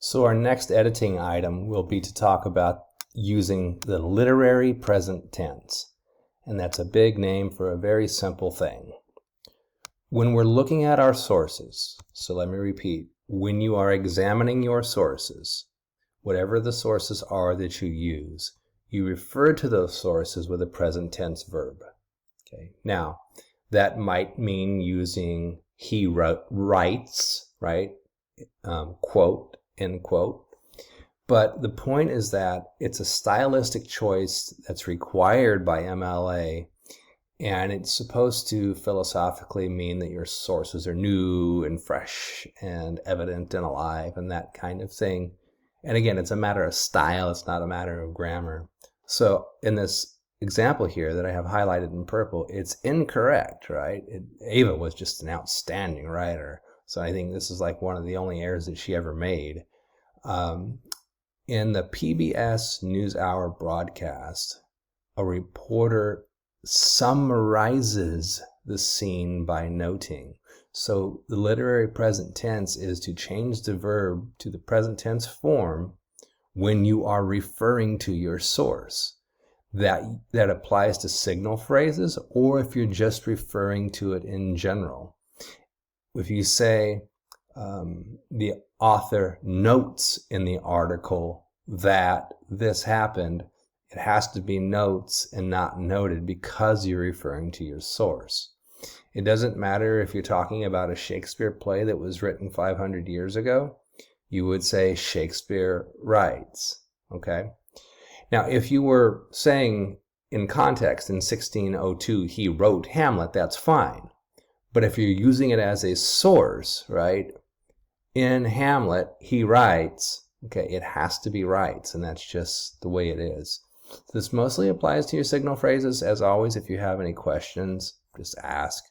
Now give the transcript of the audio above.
So our next editing item will be to talk about using the literary present tense. And that's a big name for a very simple thing. When we're looking at our sources, so let me repeat, when you are examining your sources, whatever the sources are that you use, you refer to those sources with a present tense verb. Okay. Now, that might mean using he writes, right? Quote, end quote. But the point is that it's a stylistic choice that's required by MLA, and it's supposed to philosophically mean that your sources are new and fresh and evident and alive and that kind of thing. And again, it's a matter of style, it's not a matter of grammar. So in this example here that I have highlighted in purple, it's incorrect, right? Ava was just an outstanding writer. So I think this is like one of the only errors that she ever made. In the PBS NewsHour broadcast, a reporter summarizes the scene by noting. So the literary present tense is to change the verb to the present tense form when you are referring to your source. That applies to signal phrases, or if you're just referring to it in general. If you say, the author notes in the article that this happened, it has to be notes and not noted because you're referring to your source. It doesn't matter if you're talking about a Shakespeare play that was written 500 years ago. You would say Shakespeare writes, okay? Now, if you were saying in context in 1602 he wrote Hamlet, that's fine. But if you're using it as a source, right, in Hamlet, he writes, okay, it has to be writes, and that's just the way it is. This mostly applies to your signal phrases. As always, if you have any questions, just ask.